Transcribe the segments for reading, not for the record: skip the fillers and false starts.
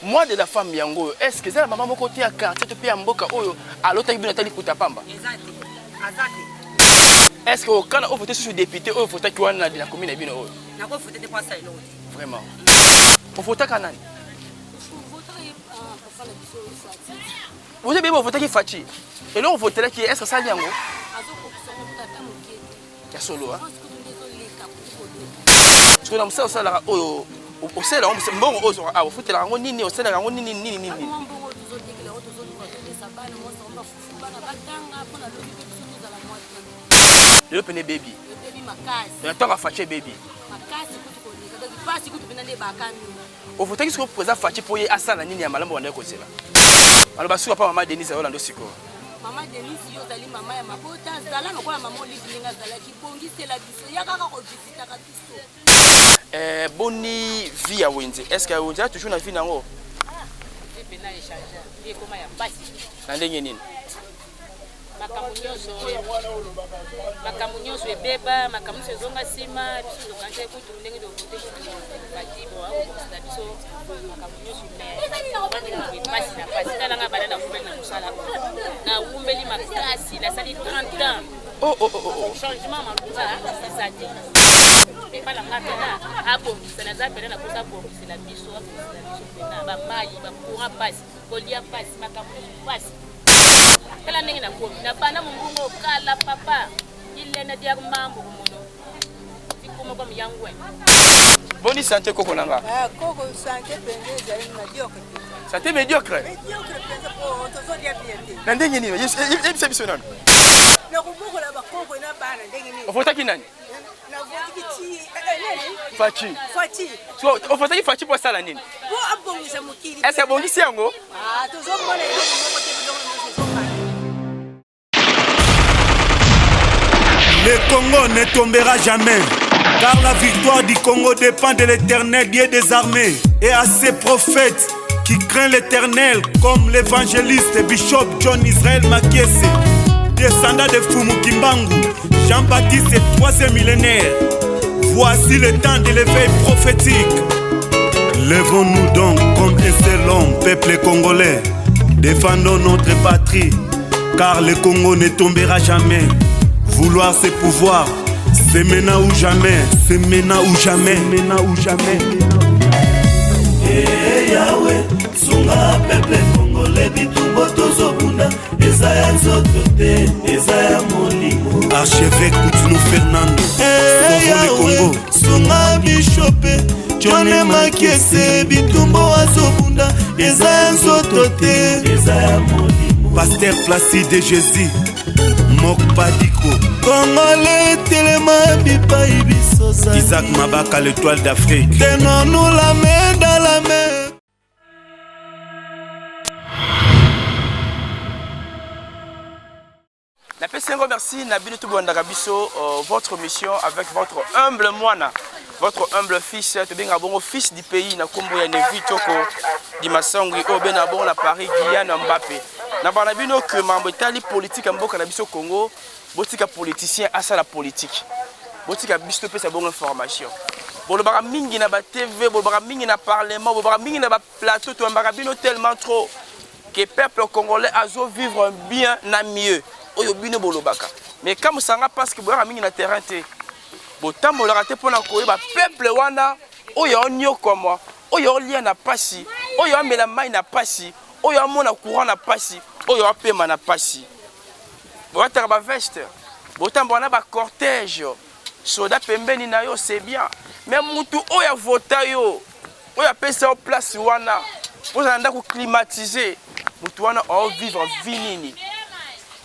moi de la femme yango, est-ce que c'est la maman mon côté à quartier te paye mboka oyo à l'autre ibina tali kutapamba? Est-ce que quand on vote sur député on vote qui wana de la commune ibina oyo? Na ko voter pas ça l'autre. Vraiment. On vote kanani? Vous avez bien voté qui Fachi. Et là on vote là qui est-ce que ça yango? Ya solo hein. Parce que dans ça ça la oyo au sel on bon ozo a au foot la ngoni ni au sel la ngoni ni. Le pene baby. Le temps à Fachi baby. Au vote qui se présente Fachi pour y asala nini ya malambo wanda ko sela. Alors basuka pa maman Denise Olando siko. Maman Denise yo zali maman ya mabota zala lokola maman Olivinga zala ki bongisela biso ya kaka ko visita ka biso. Boni vie à Wenze. Est-ce que Wenze a toujours na vie nango? Et pena échange. Vie koma ya basi. Na ndenge nini? Makamunyoso ebeba makamunyoso zonga sima biso lokanje kutu ndenge do vote ko batibo au bosita biso makamunyoso me basi na basi tala nga bana na kumela musala na umbeli makasi na sali 30 ans. Oh. Changement maluka c'est ça dit. Et pas la ngapela abo sana za pena na kosa bo c'est la biso pena ba mai ba courant passe kolia passe makamunyoso passe. Kala ndenge na komi na bana mungu kala papa ile na dia mambo muno ikoma kwa miyangwe. Boni santé koko nanga. Koko santé pendeza na diokre. Santé médiocre. Médiocre penza po tozo dia bien. Na ndenge nini? Yebisa biso nani? Na kuboko la bakoko na bana ndenge nini? Ofota ki nani? Na voti ki nani? Fachi. Fachi. So ofota ki Fachi pour sala nini? Bo abongisa mukiri. Est-ce que bongisi yango? Ah tozo mona yo moko te biloko. Le Congo ne tombera jamais, car la victoire du Congo dépend de l'Éternel, Dieu des armées, et à ses prophètes qui craignent l'Éternel, comme l'évangéliste Bishop John Israel Makiese, descendant de Fumu Kimbangu, Jean-Baptiste et troisième millénaire. Voici le temps de l'éveil prophétique. Lèvons-nous donc comme un seul homme, peuple congolais, défendons notre patrie, car le Congo ne tombera jamais. Vouloir c'est pouvoir, c'est maintenant ou jamais, c'est maintenant ou jamais, maintenant ou jamais. Eh Yahweh, sunga peuple congolais bitumbo tozobunda, ezaya nzotote, ezaya molimo. Archevêque Koutounou Fernando, eh Yahweh, sunga bishope, John Makiese bitumbo azobunda, ezaya nzotote, ezaya molimo. Pasteur Placide Jésus, Mok Padiko, Congolais telema bipai bisosa. Isaac Mabaka, l'étoile d'Afrique. Tenons-nous la main dans la main. La PC remercie Nabil Toubouandagabiso, votre mission avec votre humble moine, votre humble fils, fils du pays, na Kombo ya Nevi Toko, di Masangui, Oben Abon, la Paris, Guyane, Mbappé. Na banabino que mambetali politique en Boka Nabiso Congo, botika politicien à ça la politique. Botika bisto pe sa bonne information. Bolobara mingi na ba TV, bolobara mingi na parlement, bolobara mingi na ba plateau, to mbakabino tellement trop que peuple congolais azo vivre bien na mieux. Oyo bino bolobaka. Mais comme ça nga parce que bolobara mingi na terrain te. Botambo la raté pona ko ba peuple wana oyo onyo comme moi. Oyo lien na pasi, oyo amela mai na pasi, oyo amona courant na pasi, oyo apema na pasi. Botaka ba veste, botambo na ba cortège, soda pembeni na yo c'est bien. Mais mutu oyo vota yo, oyo apesa au place wana, pour anda ko climatiser, mutu wana o vivre vinini.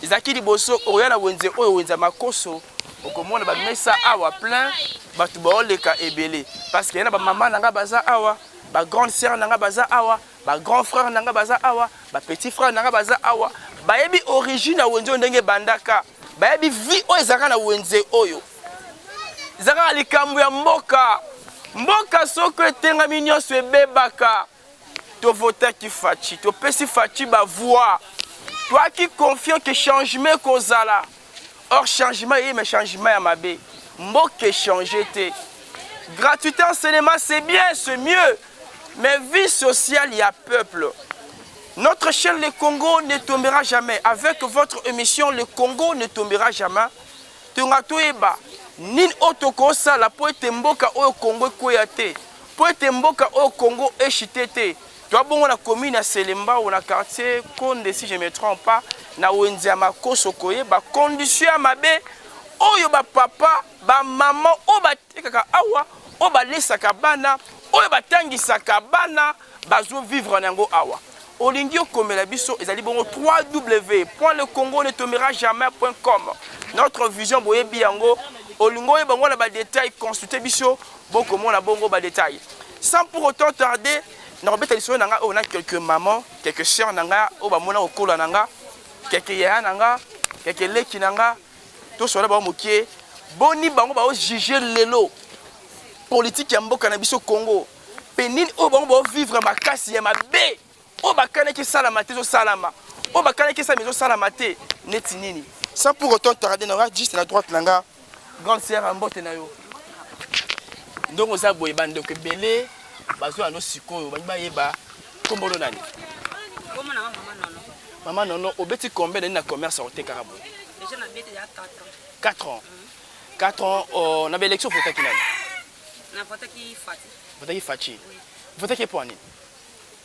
Izaki liboso oyo na wenze oyo wenza makoso. Okomona ba mesa awa plein batu ba oleka ebele parce que na ba maman nanga baza awa ba grande sœur nanga baza awa ba grand frère nanga baza awa ba petit frère nanga baza awa ba yebi origine na wenze ndenge bandaka ba yebi vie oyo ezaka na wenze oyo ezaka likambo ya mboka soko etenga nyonso ebebaka to voter ki Fachi to pesi Fachi ba voix toi qui confiant que changement kozala. Or changement mais changement à ma bé. Mboke changer té. Gratuité enseignement c'est bien, c'est mieux. Mais vie sociale, il y a peuple. Notre chaîne Le Congo ne tombera jamais. Avec votre émission, Le Congo ne tombera jamais. Tungatoeba, nin otoko sala po etemboka o Congo koyate. Po etemboka o Congo echitete. Toi bon la commune à Selemba ou na quartier Konde si je me trompe pas, na Wendiama Kosokoye ba condition mabe oyo ba papa, ba maman o ba tekaka awa, o ba lesaka bana, oyo ba tangisaka bana, bazo vivre nango awa. Olingi okomela biso ezali bongo www.lecongonetomberajamais.com. Notre vision boyebi yango olingo bango na ba détail consulter biso boko mona bongo ba détail. Sans pour autant tarder, na robeta liso nanga on a quelques mamans, quelques sœurs nanga o ba mona okola nanga, quelques yaya nanga, quelques leki nanga, to sola ba mokie, boni bango ba o juger lelo politique ya mboka na biso Congo. Penine o bango ba vivre makasi ya mabe. O bakane ki salama te zo salama. O bakane ki sa maison salama te neti nini. Sans pour autant tarder na juste la droite nanga grande sœur ambote na yo. Ndongo za boye bande ke belé bazo ano sikoyo ba yeba kombolo nani. Comme na maman nono. Maman nono obeti combien de na commerce au Tekarabo? Déjà na bête il y a 4 ans. 4 ans on a élection pour Takinani. Na vote ki fati. Vote Fachi. Vote qui pour ani?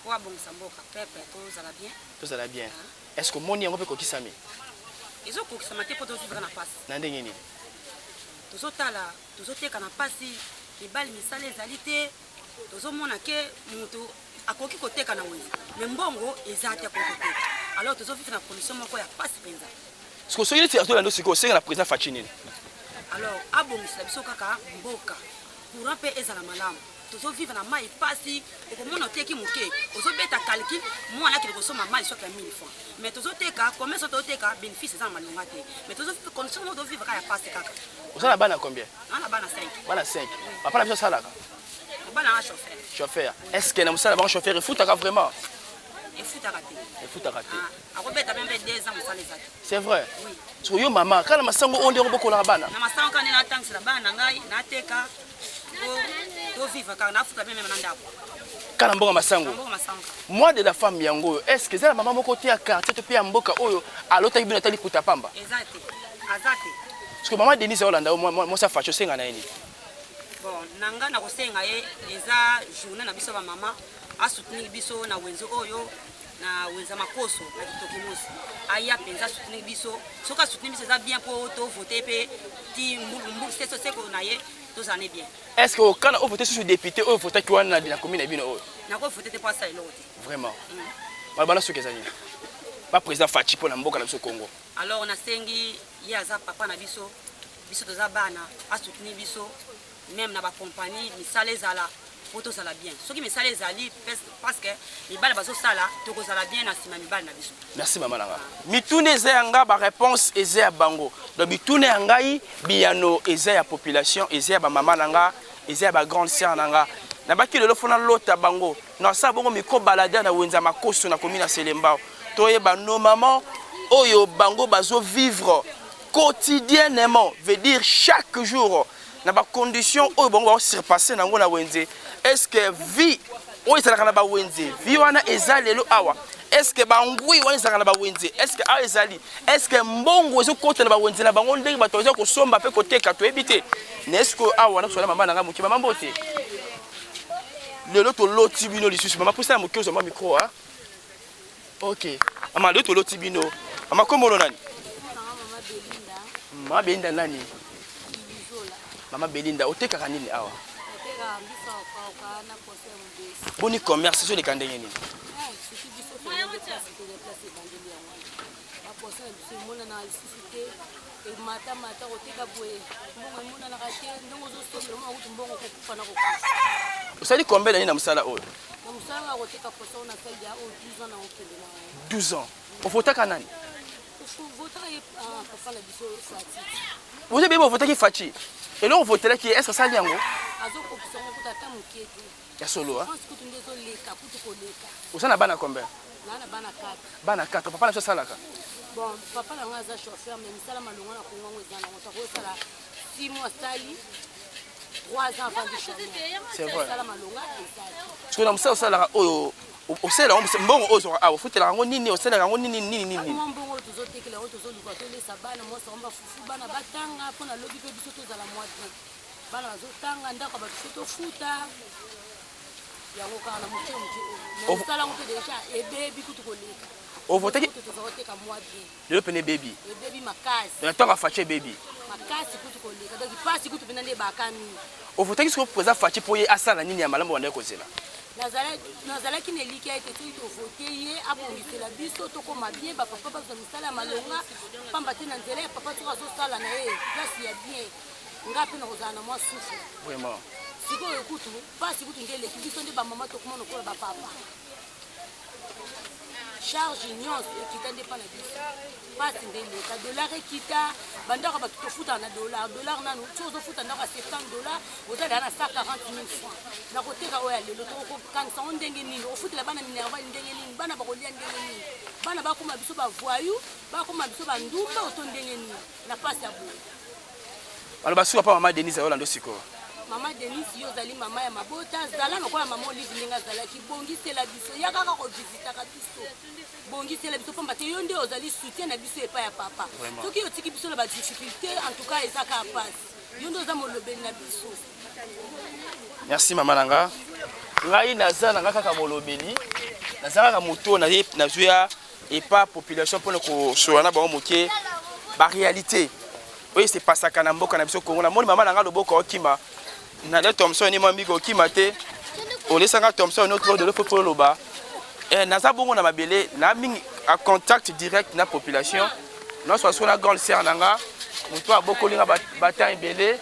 Kwa bon samboka pepe to za la bien. To za la bien. Est-ce que moni yango pe ko kisami? Izo ko kisama te poto vivre na passe. Na ndenge nini? Tozotala, tozoteka na pasi, mibali misala ezali te, tozomona ke mutu akoki koteka na wezi. Mais mbongo eza te akoki koteka. Alors tozovivre na condition moko ya pasi penza. Est-ce que soyez tiré la ndosiko c'est la président Fachi. Alors abongisa biso kaka mboka. Courant pe ezala malamu. Tozovivre na mai pasi, okomona oteki muke, ozobeta calcul, mwana ki kosoma mai soka 1000 francs. Mais tozoteka, combien so tozoteka bénéfice za malonga te. Mais tozovivre condition mo tozovivre ka ya pasi kaka. Vous avez bana combien? On a bana 5. Bana 5. Papa la biso salaka. Bana un chauffeur. Chauffeur. Est-ce que na musala ba chauffeur il foutaka vraiment? Il fout à rater. Il foutaka rater. Ah, Robert même 2 ans musala ezaki. C'est vrai. Oui. So yo maman, quand masango on ndeko boko la bana. Na masango kana na taxi la bana ngai na teka. To vivre car na futa même na ndako. Kana mbonga masango. Mbonga masango. Moi de la femme yango, est-ce que la maman moko te ya quartier to pe ya mboka oyo alota ibino tali puta pamba? Exact. Azate. Parce que maman Denise Olanda moi ça facho senga na yini. Bon, nanga na kosenga ye eza journée na biso ba mama a soutenir biso na wenzo oyo na wenza makoso na kitoki mosi. Aya penza soutenir biso. Soka soutenir biso eza bien pour to voter pe ti mbu c'est ko na ye tous années bien. Est-ce que quand on vote sur député ou vote qui wana na commune bino oyo? Na ko voter te pas ça l'autre. Vraiment. Ba bana soki ezali. Ba président Fachi pour na mboka na biso Congo. Alors on a sengi ya za papa na biso biso toza bana a soutenir biso même na ba compagnie misala ezala poto sala bien. Soki misala ezali parce que mibala bazo sala to ko sala bien na sima mibala na biso. Merci maman nanga. Mitune ezanga ba réponse ezaya bango. Donc mitune ngai biano ezaya population ezaya ba maman nanga ezaya ba grande sœur nanga. Na baki lelo fona lota bango. Na sa bongo miko balada na wenza makoso na commune Selemba. Toyeba nos mamans oyo bango bazo vivre quotidiennement, veut dire chaque jour. Na ba condition oyo bango ba surpasser nango na wenze. Est-ce que vie oyo ezalaka na ba wenze? Vie wana ezalelo awa. Est-ce que bangui wana ezalaka na ba wenze? Est-ce que awa ezali? Est-ce que mbongo ezokota na ba wenze na bango ndenge bato baza kosomba pe koteka to ebite? Est-ce que awa na kosola mama nanga moki mama mbote? Lelo to loti bino lisusu mama pousa moki ozoma micro hein? OK. Mama lelo to loti bino. Mama komolo nani? Mama Belinda nani? Mama Belinda otekaka nini awa? Boni commerce sur les kandenge nini? Osali combien d'années na musala oyo? 12 ans. Ofotaka nani? Vous avez bien voté qui Fachi. Et là on votait qui est-ce que ça liango? Ya solo hein. Vous en avez bana combien? Bana 4. Papa na salaka. Bon, papa na ngaza chauffeur mais misala malonga na kongo ngweza na ngota ko sala 6 mois sali 3 ans avant de changer. C'est vrai. Ça la malonga parce que na musala osalaka oyo osala mbongo oyo ozoka awa ofutelaka yango nini osalaka yango nini mwa mbongo oyo tozotekela oyo tozoluka tolesa bana mwasi yango bafufu bana batanga mpona lobi mpe biso tozala mwa bien bana bazotanga ndako bato so tofuta yango kaka na moke moke mosala yango mpe deja ebebi kutu koleka ovotaki tozakoteka mwa bien lelo pene bebi ebebi makasi na ntango afaci bebi makasi kutu koleka donc mpasi kutu mpena nde bakami ovotaki soki mpoza faci mpo ye asala nini ya malamu bandaki kozela nazalaki na eliki ya ete soki tovote ye abongisela biso tokoma bien bapapa bazwa misala ya malonga pamba te na nzela ya papa soki azosala na ye place ya bien nga mpe na kozala na mwa sufu vraiment sikoyo kutu mpasi kutu nde eleki biso nde bamama tokoma lokola bapapa charge nyonso ekita nde mpa na biso mpasi nde eleka dollar ekita bandako bato tofutaka na dollar nanu ti ozofuta ndako ya 70 $, ozala na 140 000 francs na koteka oyo ya lelo tokokanisa ngo ndenge nini ofutela bana minerval ndenge nini bana bakolia ndenge nini bana bakoma biso bavoyu bakoma biso bandumba oto ndenge nini na mpasi ya boye aloba suka mpa mama denise ayolanda sikoyo mama denise yo ozali mama ya mabota zala lokola mama olive ndenge azalaki bongisela biso ya kaka kovisitaka biso bongisela biso pamba te yo nde ozali soutien na biso epai ya papa soki otiki biso na badifficulté en tout cas eza kaka pasi yo nde oza molobeli na biso merci mama na nga ngai naza na nga kaka molobeli naza kaka moto nazwi ya epa population mpona kosola na bango moke baréalité oyo sepasaka na mboka na biso kongo namoni mama na nga loboko okima nale Thomson ni mambiko okima te olesanga Thomson no trop de l'eau pour loba naza bongo na mabele na mingi a contact direct na population non soit sur la grande sœur nanga moto abokolinga bata ebele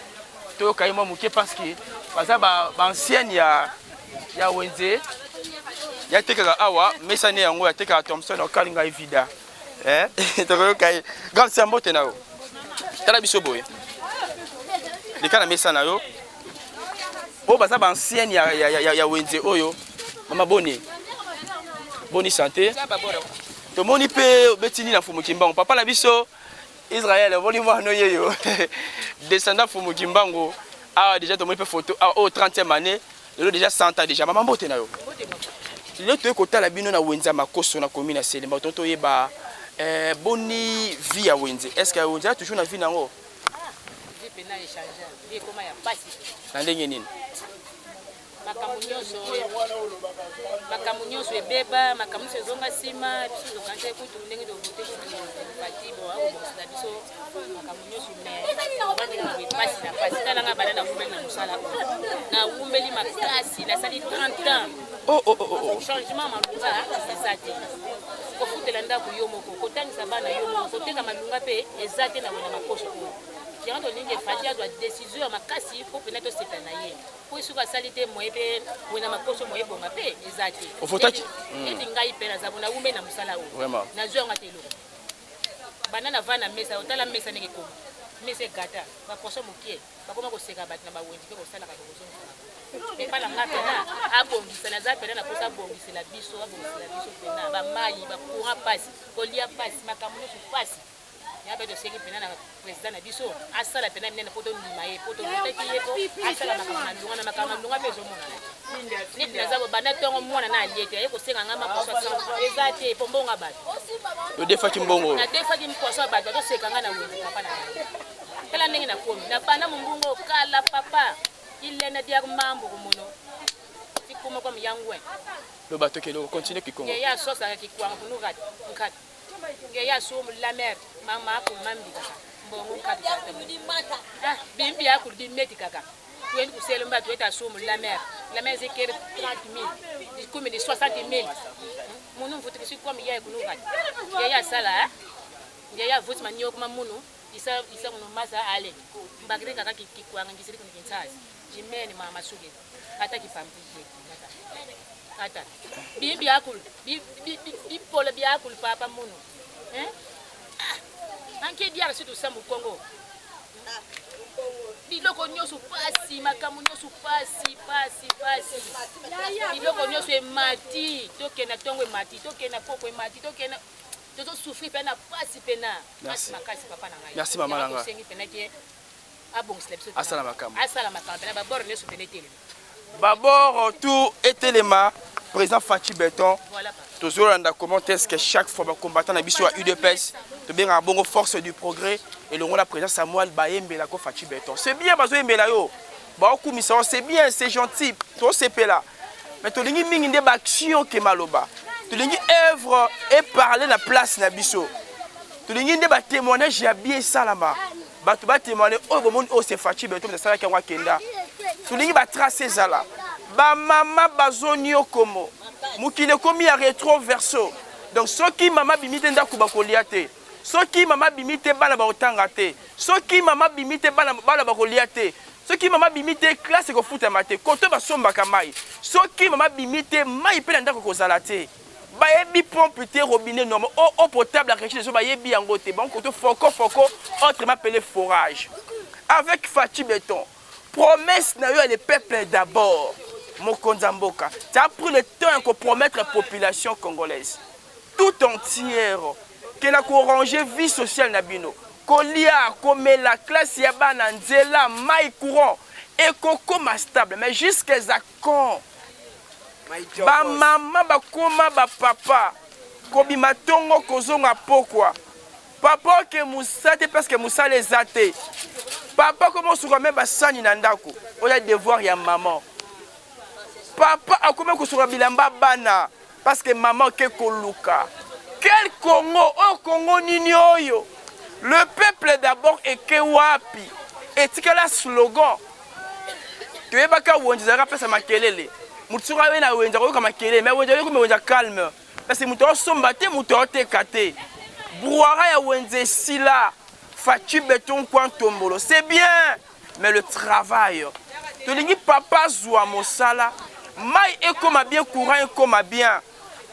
to kayimo muke parce que baza ba ancienne ya wenze ya tekaka awa mesane yango ya tekaka Thomson okalinga evida to kai grande sœur mbote na yo tala biso boye likana mesa na yo o baza ba ancienne ya wenze oyo mama boni santé to moni pe betini na fumu kimbango papa na biso Israël voli mwana yeyo descendant fumu kimbango a déjà to moni pe photo au 30e année le déjà 100 ans déjà mama mbote na yo le to ekota la bino na wenze makoso na commune ya Selemba tonto yeba boni vie ya wenze est-ce que wenze a toujours na vie nango pena échanger vie koma ya pasi na ndenge nini makambo nyonso ebeba makambo nyonso ezonga nsima biso tokanje kutu ndenge tovote batibo abobosela biso makambo nyonso me pasi na pasi talanga bana na wumbeli na mosala na wumbeli makasi nasali 30 ans changement malunga eza te kofutela ndako yo moko kotangisa bana yo moko koteka malunga mpe eza te na wena makoso oyo yango tolingi efati azwa décision ya makasi mpo pena tosepela na ye po soki asali te moye mpe wena makoso moye bonga mpe eza te eti ngai mpe naza bona wumbe na mosala oyo nazwi yango ata eloko banda na va na mesa otala mesa ndenge ekoma mesa egata baposo mokie bakoma koseka bato na bawenzi mpe kosalaka tokosonga epala nga pena abongisa naza pena na posa abongisela biso pena bamayi bacourant pasi kolia pasi makambo nyonso pasi yabe tosengi pena na président na biso asala pena minene po tondima ye po tozotaki ye po asala makambo na makambo na lunga mpe ezomona neti naza banda ntongo mwana na aliete aye kosenga nga maposo eza te po mbongo ya bato odefaki mbongo nadefaki mposo ya bato atoseka nga na wenzi papa na ngai tala ndenge nakomi na banda mombungo kala papa ilena diak mambo komono tikuma kwa miyangwe loba tokelo continue kikongo ya sosa kikwanga kunukat nkat ya so la mer mama ko mambi kaka mbongo kaka bimbi ya kuldi meti kaka wen ku selo mba to eta so la mer c'est que 30 000 comme de 60 000 munu mfuti kisi kwa miya kunukat ya sala ya vote manyo kuma munu isa munu masa ale mbakire kaka kikwanga ngisiri kunikintsazi jimeni mama suge hata kipambije kata bimbi yakul bipole byakul papa munu anke diara situ samu Kongo biloko nyonso pasi makambo nyonso pasi biloko nyonso emati tokena tongo emati tokena poko emati tokena tozo souffrir pena pasi pena makasi papa na ngai merci mama na ngai sengi pena ke abongisela biso asala makambo mpena babord nyonso pene etelema babord tout etelema président Fachi Beton voilà tozolanda comment est-ce que chaque fois bacombattant na biso ya UDPS tobengaka bongo force du progrès elongo na président Samuel bayembelako Fachi Beton c'est bien bazoyembela yo baokumisa yo c'est bien c'est gentil tosepela mais tolingi mingi nde baaction ke maloba tolingi œuvre et parler na place na biso tolingi nde batémoignage ya bien esalama bato batémoigne oyo bomoni oyo c'est Fachi Beton esalaki yango akenda tolingi batrace ezala bamama bazoni yo komo mokili ekomi ya rétroverso donc soki mama bimi te ndako bakolia te soki mama bimi te bana bakotanga te soki mama bimi te bana bakolia te soki mama bimi te classe ekofutama te koto basombaka mai soki mama bimi te mai mpe na ndako kozala te bayebi pompe te robinet normal eau potable arechi deso bayebi yango te bankoto foko autrement appelé forage avec Fachi Beton promesse na yo le peuple d'abord Mokonza Mboka tu as pris le temps de promettre la population congolaise tout entière que na ranger vie sociale na bino kolia komela classe ya bana nzela mai courant et kokoma stable mais jusqu'à quand ba mama ba koma ba papa kobima tongo kozonga pokwa papa ke musate parce que musale ezate papa comment suka même basani na ndako oya devoir ya maman papa akoma kosuka bilamba bana parce que maman ke koluka quel Congo oh Congo nini oyo le peuple d'abord eke wapi etikala slogan toyebaka wonjizaka pesa makelele mutsura we na wenja ko makelele mais wenja ko wenja calme parce que muto somba te muto oteka te brouara ya wenze sila Fachi Beton Kwantombolo c'est bien mais le travail tolingi papa zwa mosala mai ekoma bien courant ekoma bien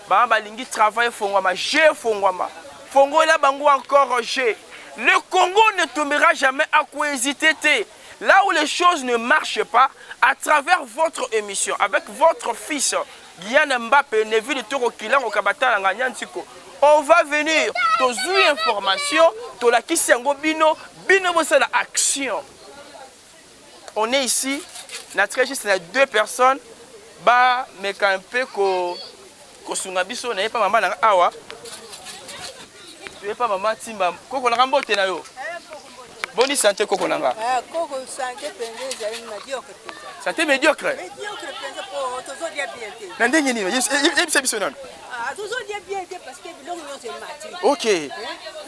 ba balingi travail fongwama je fongwama fongo la bango encore je le Congo ne tombera jamais à quoi hésiter. Là où les choses ne marchent pas, à travers votre émission, avec votre fils, Guyane Mbappé, Nevi de Toro Kilan au Kabata Nganyansiko, on va venir, tous les informations, tous la Kisango Bino, Bino c'est la action. On est ici, notre juste deux personnes, bah, mais quand un peu que Sungabiso n'est pas maman awa. Tu n'es pas maman Timba. Koko Nambo Tenayo. Bonne santé, Koko Nanga. Koko santé, médiocre. Santé médiocre. Médiocre, pour toujours bien bien. Nandé Nini, il bien. Toujours bien parce que l'homme est maté. Ok.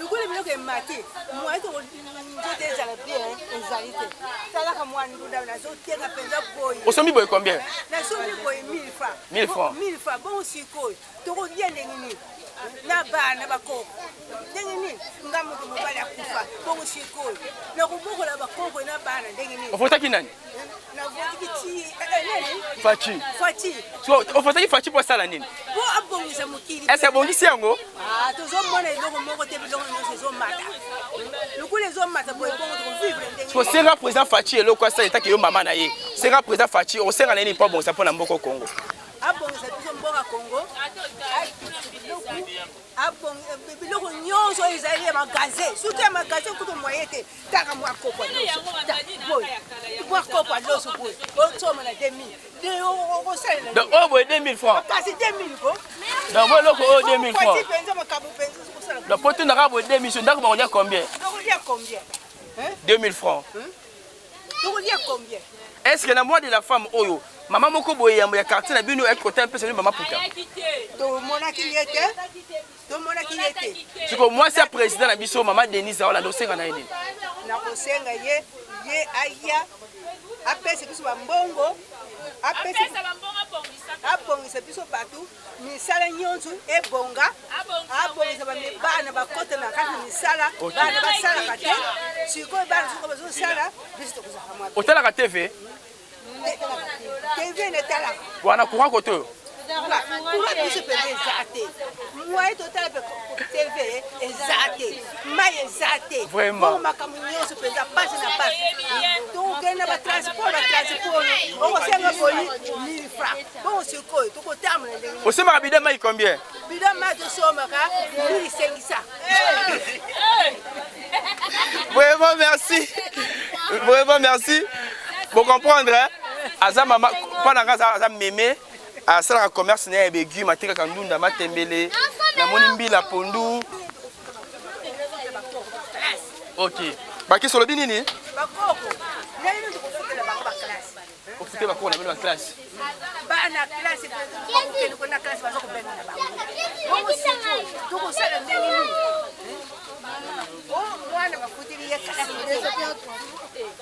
Le coup, le est maté. Moi, je déjà bien, exactement. Ça là, comme moi, nous avons la zone qui est à peine boy. Au sommet, boy, combien? La sommet, boy, 1000 francs. 1000 francs. 1000 francs. Bon, aussi, quoi. Tu reviens, na bana bakoko ndenge nini ngamutu mobali akufa bongo sikoyo na kubokola bakoko na bana ndenge nini ofotaki nani na votiki Fachi so ofotaki Fachi pour sala nini bo abongisa mukili est-ce abongisi yango tozomona eloko moko te biloko nyonso ezomata lokolo ezomata boye bongo tokuvivre ndenge so senga président Fachi eloko asala etaki yo mama na ye senga président Fachi osenga nini mpo abongisa mpo na mboko Congo abongisa biso mboka Congo biloko nyonso ezali ya magasin surtout ya magasin kutu moye te taka mwakopwa loso boye osoma na 2000 okosalela donc oyo boye 2000 francs kasi 2000 ko donc boye eloko oyo 2000 francs penza makambo penza kosala donc po tondaka boye 2000 so ndako bakolia combien okolia combien 2000 francs okolia combien est-ce que na moi de la femme oyo maman moko boye yambo ya quartier na bino ek côté un peu c'est maman puta to mona ki yete siko moi c'est président na biso maman Denise Aola ndo senga na yini na kosenga ye aya apese biso bambongo abongisa biso batu misala nyonso ebonga abongisa bana bakota na kati misala bana basala kate sikoyo bana siko bazosala biso tokozaka mwa otalaka TV TV netala wana courant koto courant biso pe ezate moi total TV ezate mai ezate vraiment makambo nyonso penza passe na passe donc na ba transport okosenga boyi 1000 francs bon sikoyo tokotamana ndenge osemaka bidon mai combien bidon mai tosomaka 1500 vraiment merci Vraiment, merci. Pour comprendre, Aza maman, pendant que Aza mémé, à ça, le commerce n'est pas aigu, ma tika kandunda, ma tembele, la monimbi, la pondou. Ok. Bah, qu'est-ce que c'est le binini? Vous foutez ma cour, on a mis la classe.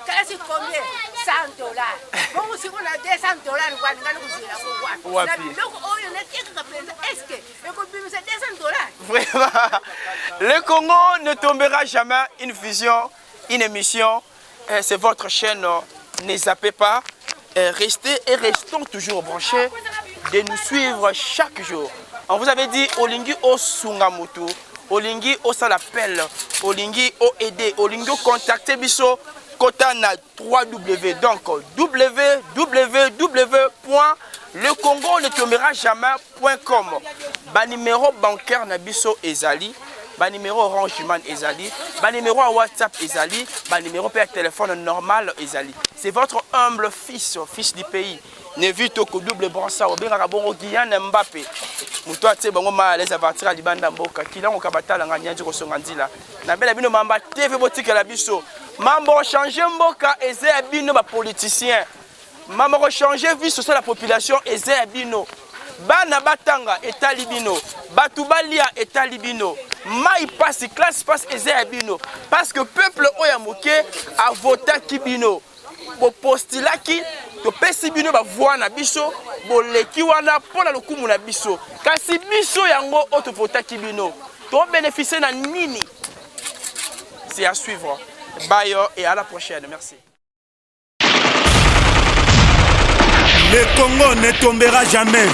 Classe combien? $100. Bon, si on a $200, est-ce que vraiment, le Congo ne tombera jamais. Une vision, une émission. C'est votre chaîne. Ne zappez pas. Restez et restons toujours branchés de nous suivre chaque jour. On vous avait dit Olingi o Sungamutu, Olingi o Salapel, Olingi o Aidé, Olingi o contacter biso kota na 3W. Donc www.lecongonetomberajamais.com. Ba numéro bancaire na biso ezali, ba numéro Orange Man ezali, ba numéro WhatsApp ezali, ba numéro per téléphone normal ezali. C'est votre humble fils du pays. Nevito ko double brancha obengaka bongo Kylian Mbappé. Muto ate bango ma les avatira libanda mboka kilango kabatala nganyanji ko songa nzila. Na bela bino mamba TV botika la biso. Mambo changer mboka eze bino ba politicien. Mambo changer vie sur la population eze bino. Bana batanga etali bino. Batubalia etali bino. Mai passe classe passe eze bino. Parce que peuple oya moke a voté kibino. Bo postilaki to pesi bino ba voix na biso bo leki wana pona lokumu na biso kasi biso yango auto votaki bino to bénéficier na nini. C'est à suivre. Bye et à la prochaine. Merci. Le Congo ne tombera jamais,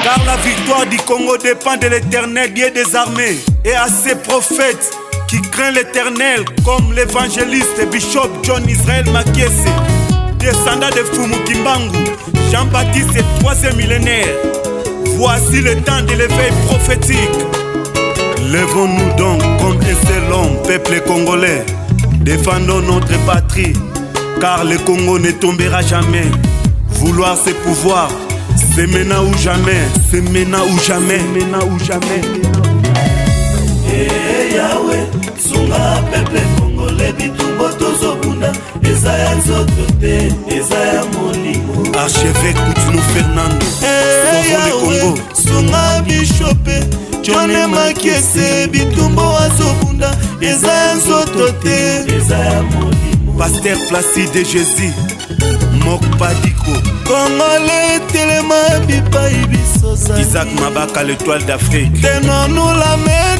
car la victoire du Congo dépend de l'Éternel, Dieu des armées, et à ses prophètes qui craignent l'Éternel, comme l'évangéliste Bishop John Israel Makiese, descendant de Fumu Kimbangu, Jean-Baptiste est 3e millénaire. Voici le temps de l'éveil prophétique. Lèvons-nous donc comme un seul homme, peuple congolais. Défendons notre patrie, car le Congo ne tombera jamais. Vouloir c'est pouvoir, c'est maintenant ou jamais, c'est maintenant ou jamais, maintenant ou jamais. Eh Yahweh, sunga peuple congolais bitumbo tozobunda, ezaya nzoto te, ezaya molimo. Archevêque Koutounou Fernando, eh Yahweh, sunga bishope, John Makiese bitumbo azobunda, ezaya nzoto te, ezaya molimo. Pasteur Placide Jésus, Mok Padiko, Congolais telema bipai bisosa. Isaac Mabaka, l'étoile d'Afrique. Tenons-nous la main